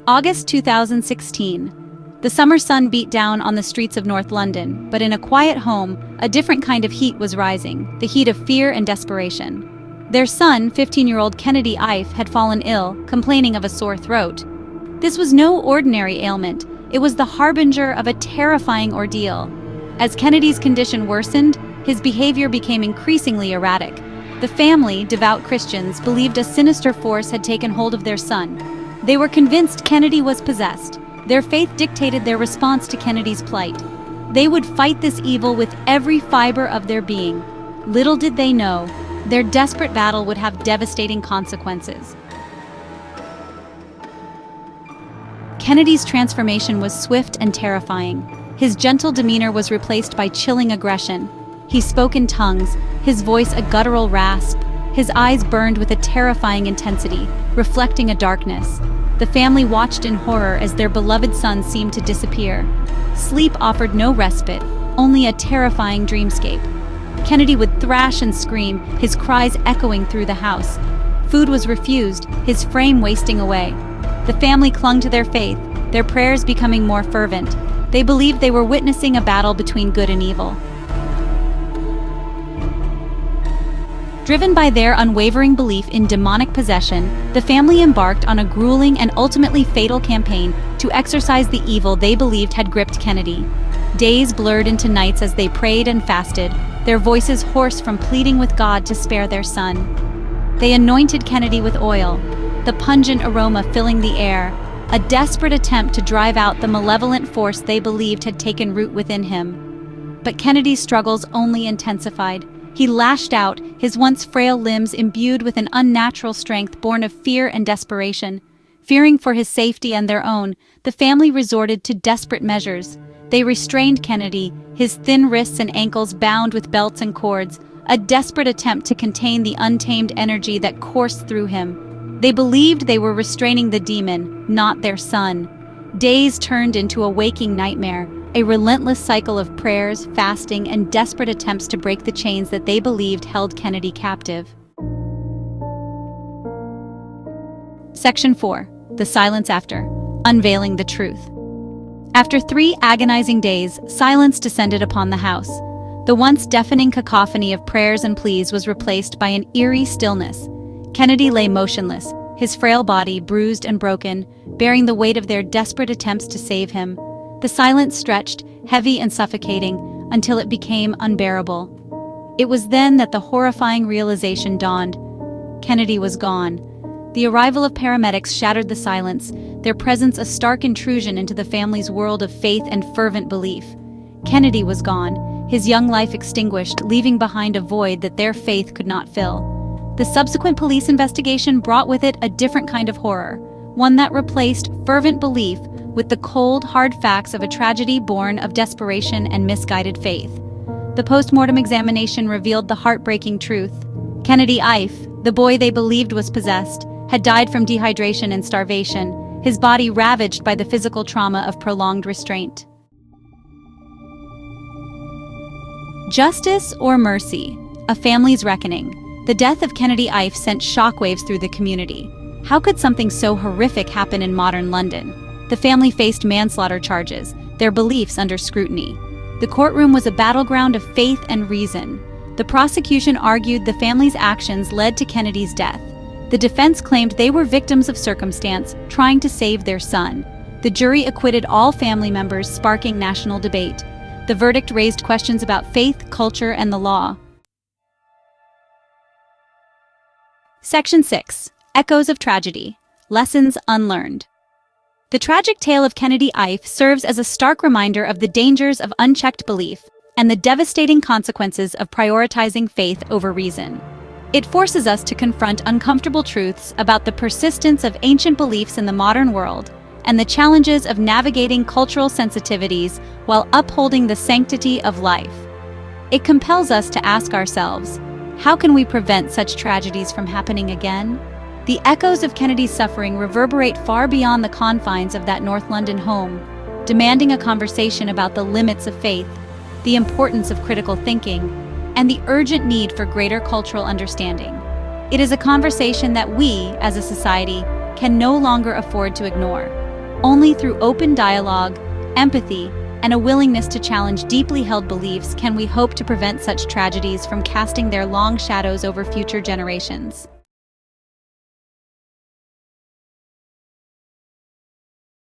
August 2016. The summer sun beat down on the streets of North London, but in a quiet home, a different kind of heat was rising, the heat of fear and desperation. Their son, 15-year-old Kennedy Ife, had fallen ill, complaining of a sore throat. This was no ordinary ailment. It was the harbinger of a terrifying ordeal. As Kennedy's condition worsened, his behavior became increasingly erratic. The family, devout Christians, believed a sinister force had taken hold of their son. They were convinced Kennedy was possessed. Their faith dictated their response to Kennedy's plight. They would fight this evil with every fiber of their being. Little did they know, their desperate battle would have devastating consequences. Kennedy's transformation was swift and terrifying. His gentle demeanor was replaced by chilling aggression. He spoke in tongues, his voice a guttural rasp. His eyes burned with a terrifying intensity, reflecting a darkness. The family watched in horror as their beloved son seemed to disappear. Sleep offered no respite, only a terrifying dreamscape. Kennedy would thrash and scream, his cries echoing through the house. Food was refused, his frame wasting away. The family clung to their faith, their prayers becoming more fervent. They believed they were witnessing a battle between good and evil. Driven by their unwavering belief in demonic possession, the family embarked on a grueling and ultimately fatal campaign to exorcise the evil they believed had gripped Kennedy. Days blurred into nights as they prayed and fasted, their voices hoarse from pleading with God to spare their son. They anointed Kennedy with oil, the pungent aroma filling the air, a desperate attempt to drive out the malevolent force they believed had taken root within him. But Kennedy's struggles only intensified. He lashed out, his once frail limbs imbued with an unnatural strength born of fear and desperation. Fearing for his safety and their own, the family resorted to desperate measures. They restrained Kennedy, his thin wrists and ankles bound with belts and cords, a desperate attempt to contain the untamed energy that coursed through him. They believed they were restraining the demon, not their son. Days turned into a waking nightmare, a relentless cycle of prayers, fasting, and desperate attempts to break the chains that they believed held Kennedy captive. Section 4. The Silence After. Unveiling the Truth. After 3 agonizing days, silence descended upon the house. The once deafening cacophony of prayers and pleas was replaced by an eerie stillness. Kennedy lay motionless, his frail body bruised and broken, bearing the weight of their desperate attempts to save him. The silence stretched, heavy and suffocating, until it became unbearable. It was then that the horrifying realization dawned. Kennedy was gone. The arrival of paramedics shattered the silence, their presence a stark intrusion into the family's world of faith and fervent belief. Kennedy was gone, his young life extinguished, leaving behind a void that their faith could not fill. The subsequent police investigation brought with it a different kind of horror, one that replaced fervent belief with the cold, hard facts of a tragedy born of desperation and misguided faith. The post-mortem examination revealed the heartbreaking truth. Kennedy Ife, the boy they believed was possessed, had died from dehydration and starvation, his body ravaged by the physical trauma of prolonged restraint. Justice or mercy? A family's reckoning. The death of Kennedy Ife sent shockwaves through the community. How could something so horrific happen in modern London? The family faced manslaughter charges, their beliefs under scrutiny. The courtroom was a battleground of faith and reason. The prosecution argued the family's actions led to Kennedy's death. The defense claimed they were victims of circumstance, trying to save their son. The jury acquitted all family members, sparking national debate. The verdict raised questions about faith, culture, and the law. Section 6. Echoes of Tragedy. Lessons Unlearned. The tragic tale of Kennedy Ife serves as a stark reminder of the dangers of unchecked belief and the devastating consequences of prioritizing faith over reason. It forces us to confront uncomfortable truths about the persistence of ancient beliefs in the modern world and the challenges of navigating cultural sensitivities while upholding the sanctity of life. It compels us to ask ourselves, how can we prevent such tragedies from happening again? The echoes of Kennedy's suffering reverberate far beyond the confines of that North London home, demanding a conversation about the limits of faith, the importance of critical thinking, and the urgent need for greater cultural understanding. It is a conversation that we, as a society, can no longer afford to ignore. Only through open dialogue, empathy, and a willingness to challenge deeply held beliefs can we hope to prevent such tragedies from casting their long shadows over future generations.